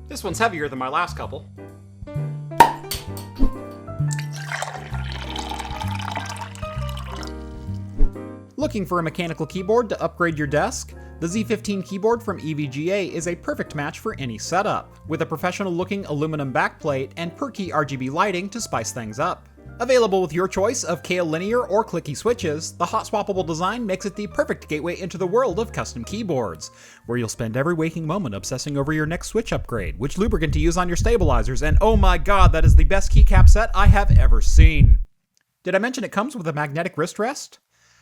This one's heavier than my last couple. Looking for a mechanical keyboard to upgrade your desk? The Z15 keyboard from EVGA is a perfect match for any setup, with a professional-looking aluminum backplate and per-key RGB lighting to spice things up. Available with your choice of KL linear or clicky switches, the hot-swappable design makes it the perfect gateway into the world of custom keyboards, where you'll spend every waking moment obsessing over your next switch upgrade, which lubricant to use on your stabilizers, and oh my god, that is the best keycap set I have ever seen! Did I mention it comes with a magnetic wrist rest?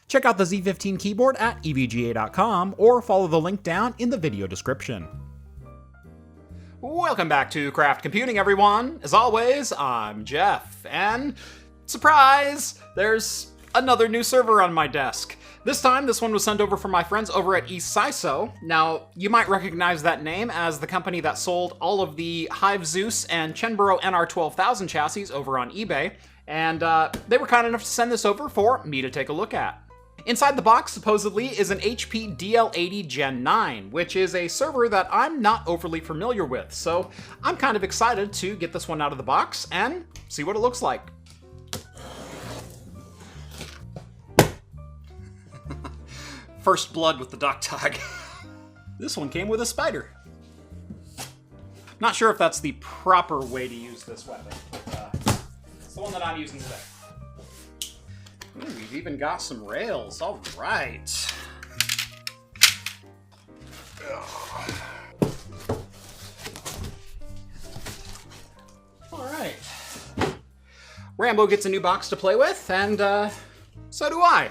Check out the Z15 keyboard at evga.com or follow the link down in the video description. Welcome back to Craft Computing, everyone! As always, I'm Jeff, and surprise! There's another new server on my desk. This time, this one was sent over from my friends over at eSISO. Now, you might recognize that name as the company that sold all of the Hive Zeus and Chenburo NR12000 chassis over on eBay, and they were kind enough to send this over for me to take a look at. Inside the box, supposedly, is an HP DL80 Gen9, which is a server that I'm not overly familiar with, so I'm kind of excited to get this one out of the box and see what it looks like. First blood with the duck tag. This one came with a spider. Not sure if that's the proper way to use this weapon, but it's the one that I'm using today. Ooh, we've even got some rails. All right. All right. Rambo gets a new box to play with, and so do I.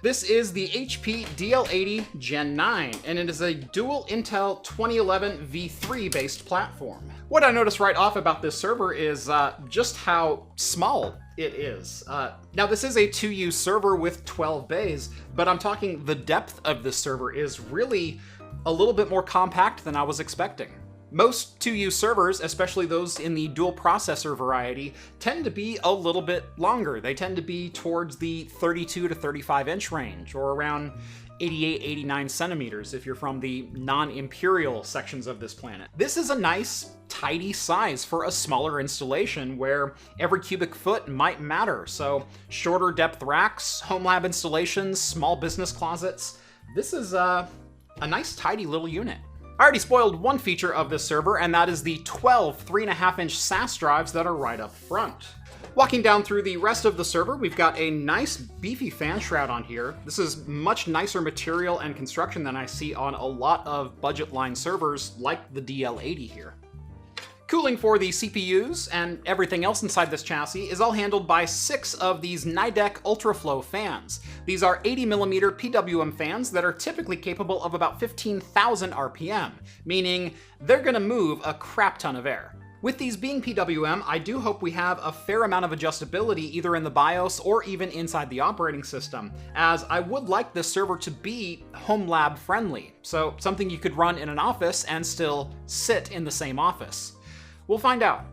This is the HP DL80 Gen9, and it is a dual Intel 2011 V3 based platform. What I noticed right off about this server is just how small it is. Now this is a 2U server with 12 bays, but I'm talking the depth of this server is really a little bit more compact than I was expecting. Most 2U servers, especially those in the dual processor variety, tend to be a little bit longer. They tend to be towards the 32 to 35 inch range, or around 88, 89 centimeters if you're from the non-imperial sections of this planet. This is a nice, tidy size for a smaller installation where every cubic foot might matter, so shorter depth racks, Homelab installations, small business closets. This is a nice, tidy little unit. I already spoiled one feature of this server, and that is the 12 3.5-inch SAS drives that are right up front. Walking down through the rest of the server, we've got a nice beefy fan shroud on here. This is much nicer material and construction than I see on a lot of budget line servers like the DL80 here. Cooling for the CPUs and everything else inside this chassis is all handled by 6 of these Nidec UltraFlow fans. These are 80mm PWM fans that are typically capable of about 15,000 RPM, meaning they're gonna move a crap ton of air. With these being PWM, I do hope we have a fair amount of adjustability either in the BIOS or even inside the operating system, as I would like this server to be Homelab friendly, so something you could run in an office and still sit in the same office. We'll find out.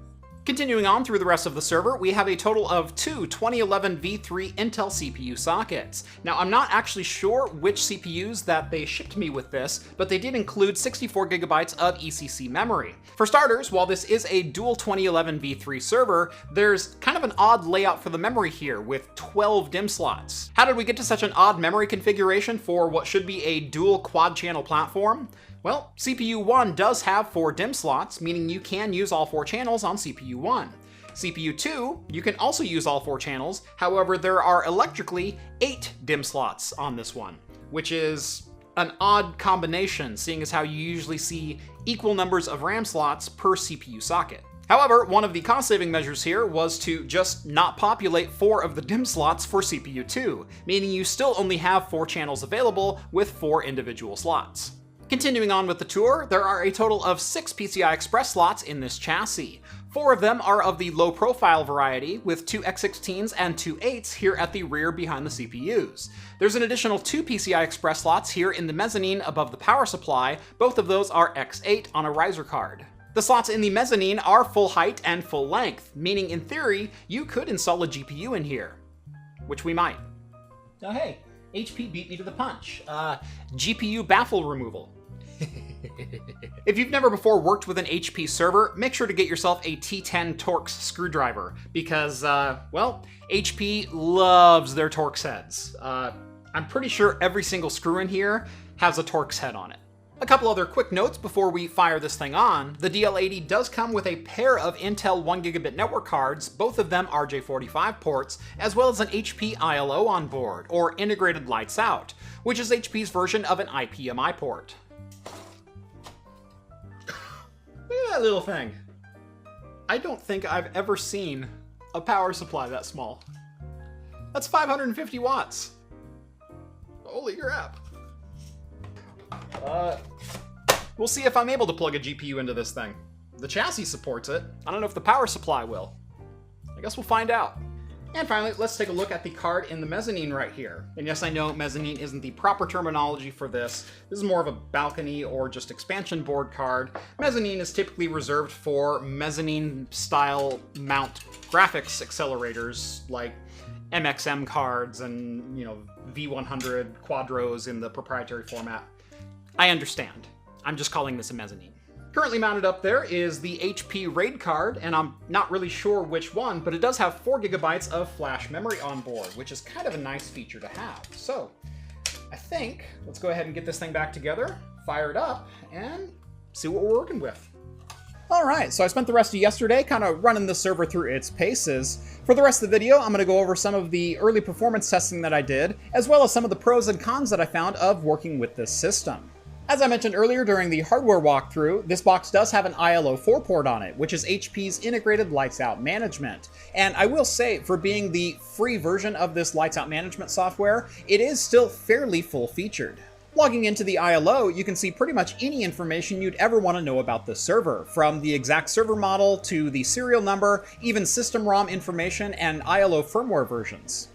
Continuing on through the rest of the server, we have a total of 2 2011 V3 Intel CPU sockets. Now, I'm not actually sure which CPUs that they shipped me with this, but they did include 64 gigabytes of ECC memory. For starters, while this is a dual 2011 V3 server, there's kind of an odd layout for the memory here with 12 DIMM slots. How did we get to such an odd memory configuration for what should be a dual quad-channel platform? Well, CPU 1 does have 4 DIMM slots, meaning you can use all 4 channels on CPU 1. CPU 2, you can also use all 4 channels, however there are electrically 8 DIMM slots on this one, which is an odd combination, seeing as how you usually see equal numbers of RAM slots per CPU socket. However, one of the cost-saving measures here was to just not populate 4 of the DIMM slots for CPU 2, meaning you still only have 4 channels available with 4 individual slots. Continuing on with the tour, there are a total of 6 PCI Express slots in this chassis. 4 of them are of the low-profile variety, with 2 X16s and 2 8s here at the rear behind the CPUs. There's an additional 2 PCI Express slots here in the mezzanine above the power supply. Both of those are X8 on a riser card. The slots in the mezzanine are full height and full length, meaning in theory, you could install a GPU in here. Which we might. Oh hey, HP beat me to the punch. GPU baffle removal. If you've never before worked with an HP server, make sure to get yourself a T10 Torx screwdriver because, well, HP loves their Torx heads. I'm pretty sure every single screw in here has a Torx head on it. A couple other quick notes before we fire this thing on. The DL80 does come with a pair of Intel 1GB network cards, both of them RJ45 ports, as well as an HP ILO on board, or Integrated Lights Out, which is HP's version of an IPMI port. Look at that little thing. I don't think I've ever seen a power supply that small. That's 550 watts. Holy crap. We'll see if I'm able to plug a GPU into this thing. The chassis supports it. I don't know if the power supply will. I guess we'll find out. And finally, let's take a look at the card in the mezzanine right here. And yes, I know mezzanine isn't the proper terminology for this. This is more of a balcony or just expansion board card. Mezzanine is typically reserved for mezzanine style mount graphics accelerators like MXM cards and, V100 Quadros in the proprietary format. I understand. I'm just calling this a mezzanine. Currently mounted up there is the HP RAID card, and I'm not really sure which one, but it does have 4GB of flash memory on board, which is kind of a nice feature to have. So, I think, let's go ahead and get this thing back together, fire it up, and see what we're working with. Alright, so I spent the rest of yesterday kind of running the server through its paces. For the rest of the video, I'm going to go over some of the early performance testing that I did, as well as some of the pros and cons that I found of working with this system. As I mentioned earlier during the hardware walkthrough, this box does have an ILO 4 port on it, which is HP's integrated lights out management. And I will say, for being the free version of this lights out management software, it is still fairly full-featured. Logging into the ILO, you can see pretty much any information you'd ever want to know about the server, from the exact server model to the serial number, even system ROM information and ILO firmware versions.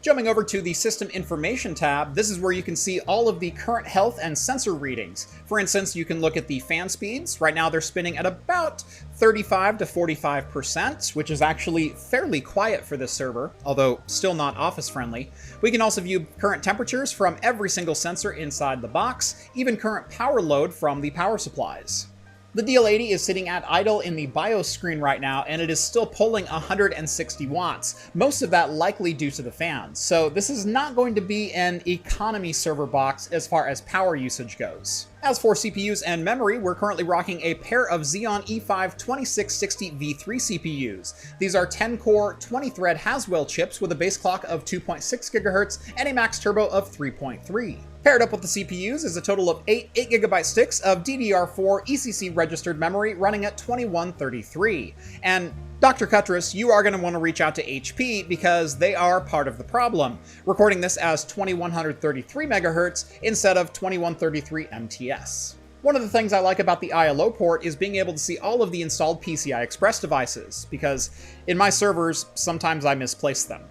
Jumping over to the System Information tab, this is where you can see all of the current health and sensor readings. For instance, you can look at the fan speeds. Right now they're spinning at about 35 to 45%, which is actually fairly quiet for this server, although still not office friendly. We can also view current temperatures from every single sensor inside the box, even current power load from the power supplies. The DL80 is sitting at idle in the BIOS screen right now, and it is still pulling 160 watts, most of that likely due to the fans. So this is not going to be an economy server box as far as power usage goes. As for CPUs and memory, we're currently rocking a pair of Xeon E5 2660 V3 CPUs. These are 10-core, 20-thread Haswell chips with a base clock of 2.6 GHz and a max turbo of 3.3. Paired up with the CPUs is a total of 8 8GB sticks of DDR4 ECC registered memory running at 2133. And Dr. Cuttress, you are going to want to reach out to HP because they are part of the problem, recording this as 2133 MHz instead of 2133 MTS. One of the things I like about the ILO port is being able to see all of the installed PCI Express devices, because in my servers, sometimes I misplace them.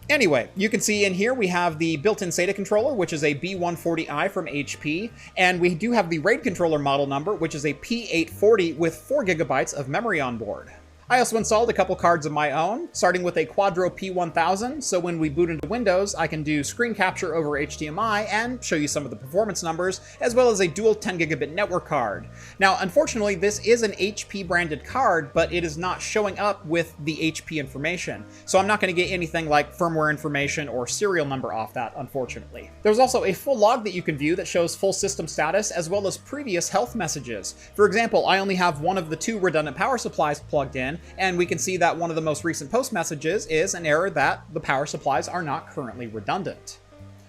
Anyway, you can see in here we have the built-in SATA controller, which is a B140i from HP, and we do have the RAID controller model number, which is a P840 with 4GB of memory on board. I also installed a couple cards of my own, starting with a Quadro P1000, so when we boot into Windows, I can do screen capture over HDMI and show you some of the performance numbers, as well as a dual 10GB network card. Now, unfortunately, this is an HP branded card, but it is not showing up with the HP information, so I'm not going to get anything like firmware information or serial number off that, unfortunately. There's also a full log that you can view that shows full system status, as well as previous health messages. For example, I only have one of the 2 redundant power supplies plugged in, and we can see that one of the most recent post messages is an error that the power supplies are not currently redundant.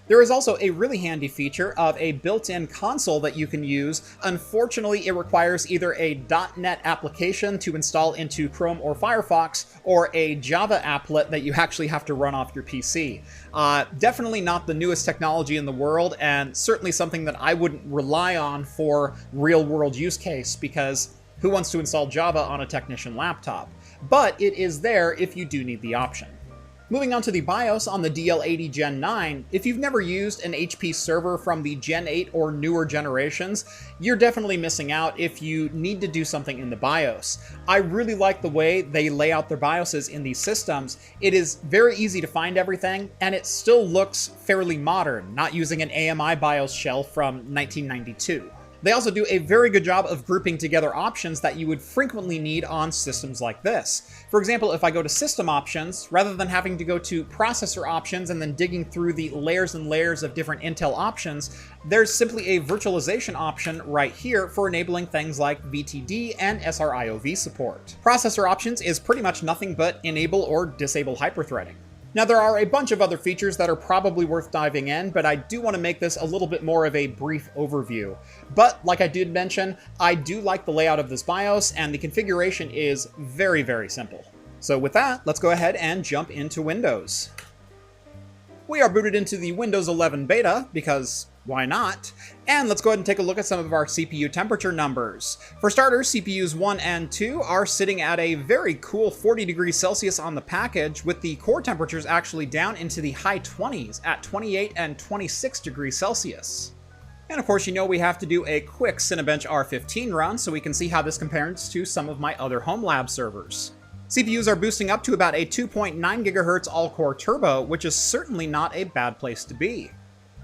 There is also a really handy feature of a built-in console that you can use. Unfortunately, it requires either a .NET application to install into Chrome or Firefox, or a Java applet that you actually have to run off your PC. Definitely not the newest technology in the world, and certainly something that I wouldn't rely on for real-world use case, because who wants to install Java on a technician laptop? But it is there if you do need the option. Moving on to the BIOS on the DL80 Gen 9, if you've never used an HP server from the Gen 8 or newer generations, you're definitely missing out if you need to do something in the BIOS. I really like the way they lay out their BIOSes in these systems. It is very easy to find everything, and it still looks fairly modern, not using an AMI BIOS shell from 1992. They also do a very good job of grouping together options that you would frequently need on systems like this. For example, if I go to System Options, rather than having to go to Processor Options and then digging through the layers and layers of different Intel options, there's simply a virtualization option right here for enabling things like VTD and SRIOV support. Processor Options is pretty much nothing but enable or disable hyperthreading. Now, there are a bunch of other features that are probably worth diving in, but I do want to make this a little bit more of a brief overview. But like I did mention, I do like the layout of this BIOS, and the configuration is very, very simple. So with that, let's go ahead and jump into Windows. We are booted into the Windows 11 beta, because why not? And let's go ahead and take a look at some of our CPU temperature numbers. For starters, CPUs 1 and 2 are sitting at a very cool 40 degrees Celsius on the package, with the core temperatures actually down into the high 20s at 28 and 26 degrees Celsius. And of course, you know we have to do a quick Cinebench R15 run so we can see how this compares to some of my other Homelab servers. CPUs are boosting up to about a 2.9 GHz all-core turbo, which is certainly not a bad place to be.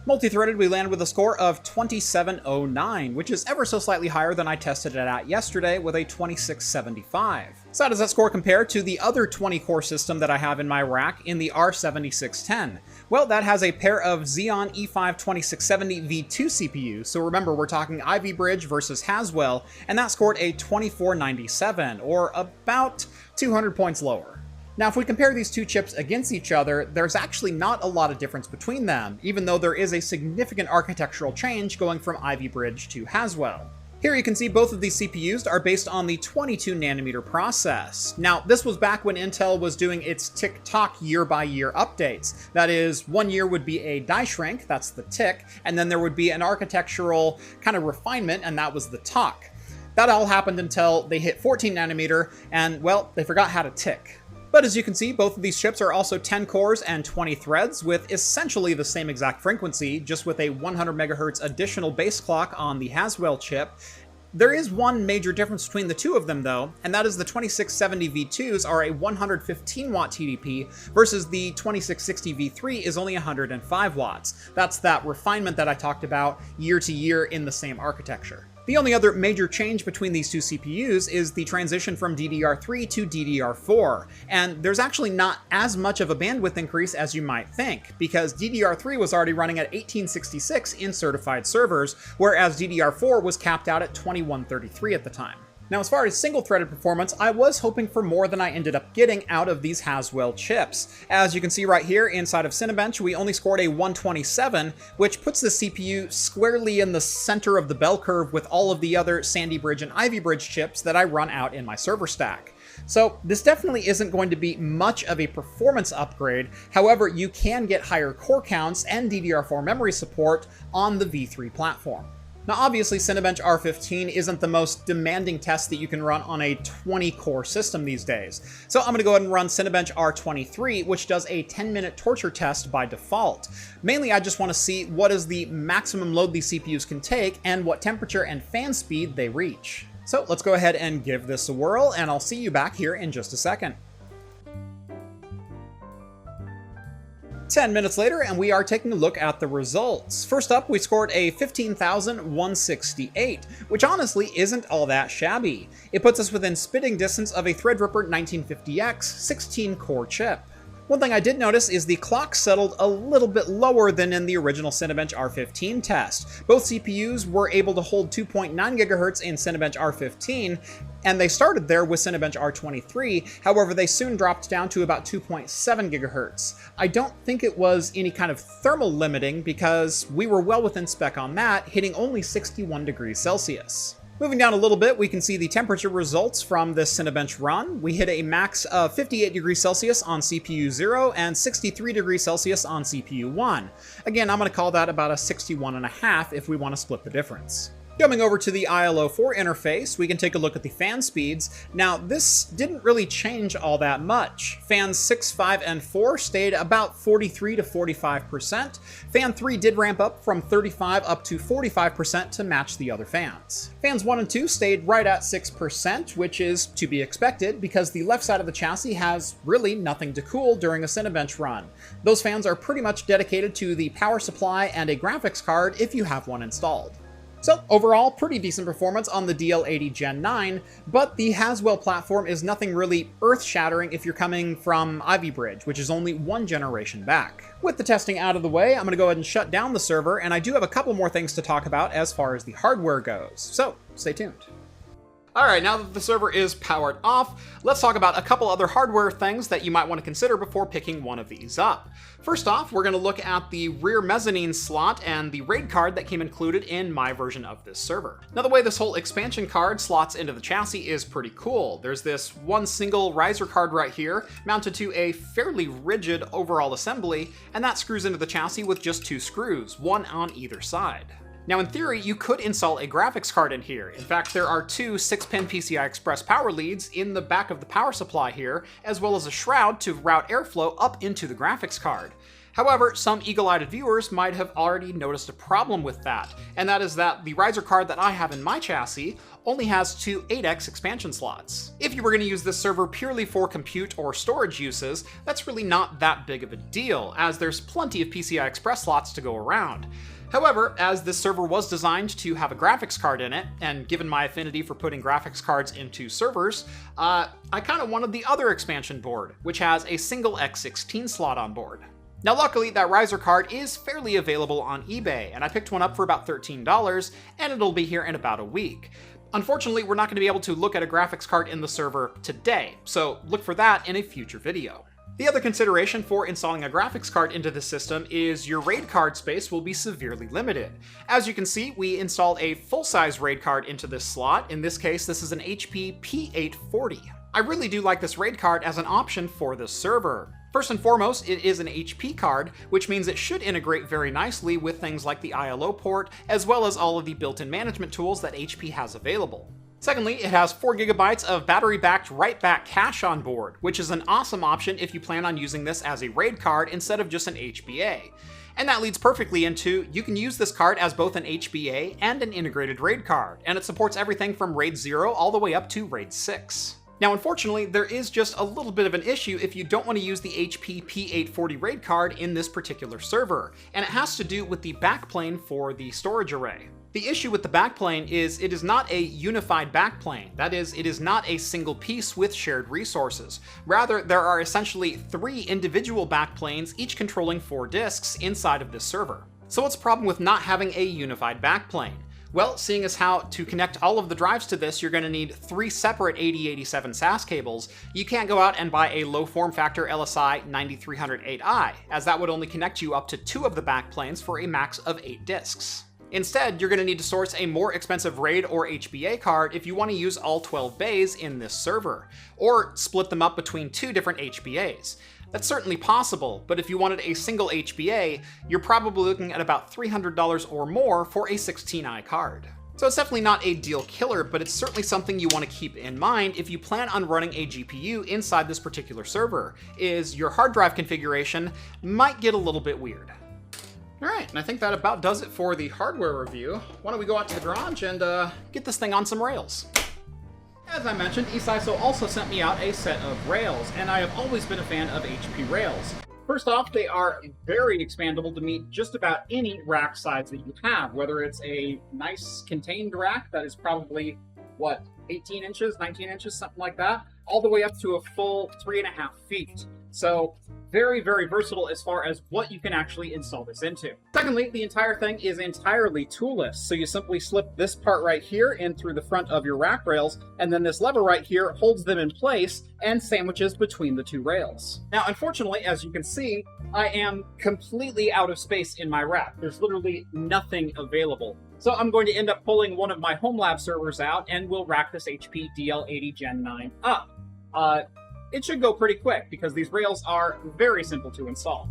Multi-threaded, we land with a score of 2709, which is ever so slightly higher than I tested it at yesterday with a 2675. So how does that score compare to the other 20-core system that I have in my rack in the R7610? Well, that has a pair of Xeon E5 2670 V2 CPUs, so remember we're talking Ivy Bridge versus Haswell, and that scored a 2497, or about 200 points lower. Now, if we compare these two chips against each other, there's actually not a lot of difference between them, even though there is a significant architectural change going from Ivy Bridge to Haswell. Here you can see both of these CPUs are based on the 22nm process. Now, this was back when Intel was doing its tick-tock year-by-year updates. That is, 1 year would be a die shrink, that's the tick, and then there would be an architectural kind of refinement, and that was the tock. That all happened until they hit 14nm, and, well, they forgot how to tick. But as you can see, both of these chips are also 10 cores and 20 threads with essentially the same exact frequency, just with a 100 MHz additional base clock on the Haswell chip. There is one major difference between the two of them though, and that is the 2670 V2s are a 115 watt TDP versus the 2660 V3 is only 105 watts. That's that refinement that I talked about year to year in the same architecture. The only other major change between these two CPUs is the transition from DDR3 to DDR4, and there's actually not as much of a bandwidth increase as you might think, because DDR3 was already running at 1866 in certified servers, whereas DDR4 was capped out at 2133 at the time. Now, as far as single-threaded performance, I was hoping for more than I ended up getting out of these Haswell chips. As you can see right here inside of Cinebench, we only scored a 127, which puts the CPU squarely in the center of the bell curve with all of the other Sandy Bridge and Ivy Bridge chips that I run out in my server stack. So this definitely isn't going to be much of a performance upgrade. However, you can get higher core counts and DDR4 memory support on the V3 platform. Now obviously Cinebench R15 isn't the most demanding test that you can run on a 20-core system these days. So I'm going to go ahead and run Cinebench R23, which does a 10-minute torture test by default. Mainly I just want to see what is the maximum load these CPUs can take and what temperature and fan speed they reach. So let's go ahead and give this a whirl, and I'll see you back here in just a second. 10 minutes later, and we are taking a look at the results. First up, we scored a 15,168, which honestly isn't all that shabby. It puts us within spitting distance of a Threadripper 1950X 16-core chip. One thing I did notice is the clock settled a little bit lower than in the original Cinebench R15 test. Both CPUs were able to hold 2.9 GHz in Cinebench R15, and they started there with Cinebench R23, however they soon dropped down to about 2.7 GHz. I don't think it was any kind of thermal limiting because we were well within spec on that, hitting only 61 degrees Celsius. Moving down a little bit, we can see the temperature results from this Cinebench run. We hit a max of 58 degrees Celsius on CPU 0 and 63 degrees Celsius on CPU 1. Again, I'm going to call that about a 61.5 if we want to split the difference. Coming over to the ILO4 interface, we can take a look at the fan speeds. Now, this didn't really change all that much. Fans 6, 5, and 4 stayed about 43 to 45%. Fan 3 did ramp up from 35 up to 45% to match the other fans. Fans 1 and 2 stayed right at 6%, which is to be expected because the left side of the chassis has really nothing to cool during a Cinebench run. Those fans are pretty much dedicated to the power supply and a graphics card if you have one installed. So overall, pretty decent performance on the DL80 Gen 9, but the Haswell platform is nothing really earth-shattering if you're coming from Ivy Bridge, which is only one generation back. With the testing out of the way, I'm going to go ahead and shut down the server, and I do have a couple more things to talk about as far as the hardware goes, so stay tuned. Alright, now that the server is powered off, let's talk about a couple other hardware things that you might want to consider before picking one of these up. First off, we're going to look at the rear mezzanine slot and the RAID card that came included in my version of this server. Now, the way this whole expansion card slots into the chassis is pretty cool. There's this one single riser card right here, mounted to a fairly rigid overall assembly, and that screws into the chassis with just 2 screws, one on either side. Now, in theory, you could install a graphics card in here. In fact, there are 2 6-pin PCI Express power leads in the back of the power supply here, as well as a shroud to route airflow up into the graphics card. However, some eagle-eyed viewers might have already noticed a problem with that, and that is that the riser card that I have in my chassis only has 2 8x expansion slots. If you were going to use this server purely for compute or storage uses, that's really not that big of a deal, as there's plenty of PCI Express slots to go around. However, as this server was designed to have a graphics card in it, and given my affinity for putting graphics cards into servers, I kind of wanted the other expansion board, which has a single X16 slot on board. Now, luckily, that riser card is fairly available on eBay, and I picked one up for about $13, and it'll be here in about a week. Unfortunately, we're not going to be able to look at a graphics card in the server today, so look for that in a future video. The other consideration for installing a graphics card into the system is your RAID card space will be severely limited. As you can see, we installed a full-size RAID card into this slot. In this case, this is an HP P840. I really do like this RAID card as an option for this server. First and foremost, it is an HP card, which means it should integrate very nicely with things like the ILO port, as well as all of the built-in management tools that HP has available. Secondly, it has 4 GB of battery-backed write-back cache on board, which is an awesome option if you plan on using this as a RAID card instead of just an HBA. And that leads perfectly into, you can use this card as both an HBA and an integrated RAID card, and it supports everything from RAID 0 all the way up to RAID 6. Now, unfortunately, there is just a little bit of an issue if you don't want to use the HP P840 RAID card in this particular server, and it has to do with the backplane for the storage array. The issue with the backplane is it is not a unified backplane. That is, it is not a single piece with shared resources. Rather, there are essentially 3 individual backplanes, each controlling 4 disks inside of this server. So what's the problem with not having a unified backplane? Well, seeing as how to connect all of the drives to this, you're going to need 3 separate 8087 SAS cables, you can't go out and buy a low form factor LSI 9308i, as that would only connect you up to 2 of the backplanes for a max of 8 disks. Instead, you're going to need to source a more expensive RAID or HBA card if you want to use all 12 bays in this server, or split them up between 2 different HBAs. That's certainly possible, but if you wanted a single HBA, you're probably looking at about $300 or more for a 16i card. So it's definitely not a deal killer, but it's certainly something you want to keep in mind if you plan on running a GPU inside this particular server, is your hard drive configuration might get a little bit weird. Alright, and I think that about does it for the hardware review. Why don't we go out to the garage and get this thing on some rails. As I mentioned, eSISO also sent me out a set of rails, and I have always been a fan of HP rails. First off, they are very expandable to meet just about any rack size that you have, whether it's a nice contained rack that is probably, 18 inches, 19 inches, something like that, all the way up to a full 3.5 feet. So very, very versatile as far as what you can actually install this into. Secondly, the entire thing is entirely toolless. So you simply slip this part right here in through the front of your rack rails, and then this lever right here holds them in place and sandwiches between the 2 rails. Now, unfortunately, as you can see, I am completely out of space in my rack. There's literally nothing available. So I'm going to end up pulling one of my Homelab servers out, and we'll rack this HP DL80 Gen 9 up. It should go pretty quick because these rails are very simple to install.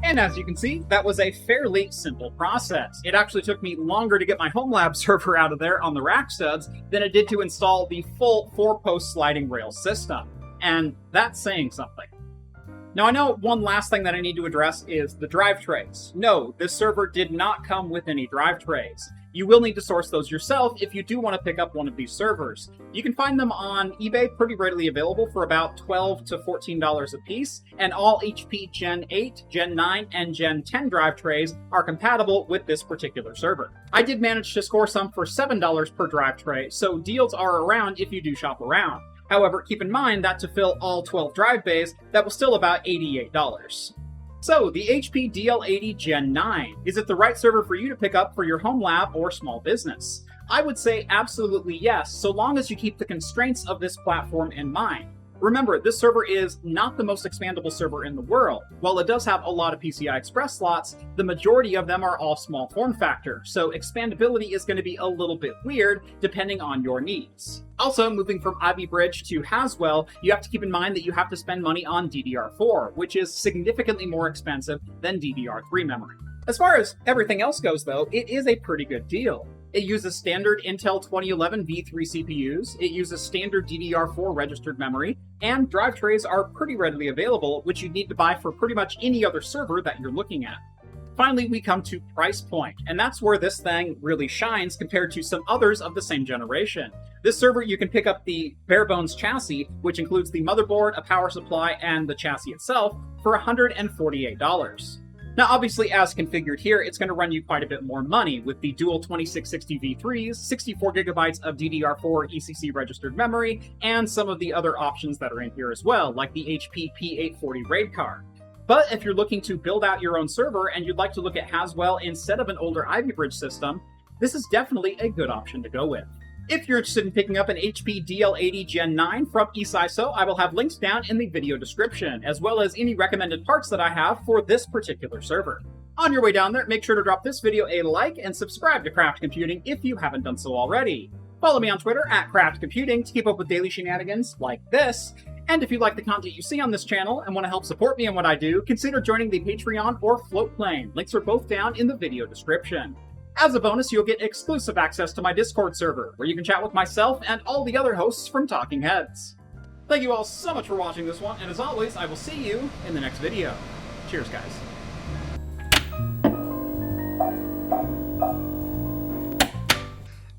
And as you can see, that was a fairly simple process. It actually took me longer to get my Homelab server out of there on the rack studs than it did to install the full 4-post sliding rail system. And that's saying something. Now I know one last thing that I need to address is the drive trays. No, this server did not come with any drive trays. You will need to source those yourself if you do want to pick up one of these servers. You can find them on eBay pretty readily available for about $12 to $14 a piece, and all HP Gen 8, Gen 9, and Gen 10 drive trays are compatible with this particular server. I did manage to score some for $7 per drive tray, so deals are around if you do shop around. However, keep in mind that to fill all 12 drive bays, that was still about $88. So, the HP DL80 Gen 9. Is it the right server for you to pick up for your home lab or small business? I would say absolutely yes, so long as you keep the constraints of this platform in mind. Remember, this server is not the most expandable server in the world. While it does have a lot of PCI Express slots, the majority of them are all small form factor, so expandability is going to be a little bit weird depending on your needs. Also, moving from Ivy Bridge to Haswell, you have to keep in mind that you have to spend money on DDR4, which is significantly more expensive than DDR3 memory. As far as everything else goes though, it is a pretty good deal. It uses standard Intel 2011 V3 CPUs, it uses standard DDR4 registered memory, and drive trays are pretty readily available, which you'd need to buy for pretty much any other server that you're looking at. Finally, we come to price point, and that's where this thing really shines compared to some others of the same generation. This server, you can pick up the bare bones chassis, which includes the motherboard, a power supply, and the chassis itself, for $148. Now, obviously, as configured here, it's going to run you quite a bit more money with the dual 2660 V3s, 64 gigabytes of DDR4 ECC registered memory, and some of the other options that are in here as well, like the HP P840 RAID card. But if you're looking to build out your own server and you'd like to look at Haswell instead of an older Ivy Bridge system, this is definitely a good option to go with. If you're interested in picking up an HP DL80 Gen 9 from eSISO, I will have links down in the video description, as well as any recommended parts that I have for this particular server. On your way down there, make sure to drop this video a like and subscribe to Craft Computing if you haven't done so already. Follow me on Twitter at Craft Computing to keep up with daily shenanigans like this. And if you like the content you see on this channel and want to help support me in what I do, consider joining the Patreon or Float Plane. Links are both down in the video description. As a bonus, you'll get exclusive access to my Discord server, where you can chat with myself and all the other hosts from Talking Heads. Thank you all so much for watching this one, and as always, I will see you in the next video. Cheers, guys.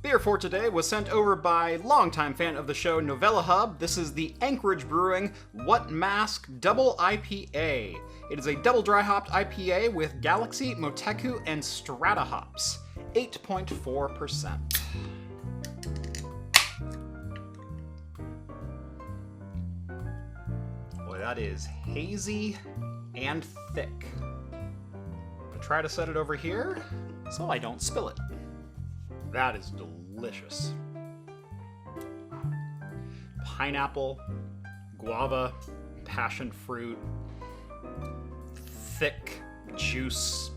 Beer for today was sent over by longtime fan of the show, Novella Hub. This is the Anchorage Brewing What Mask Double IPA. It is a double dry hopped IPA with Galaxy, Moteku, and Strata hops. 8.4%. Boy, that is hazy and thick. I'm gonna try to set it over here so I don't spill it. That is delicious. Pineapple, guava, passion fruit, thick juice,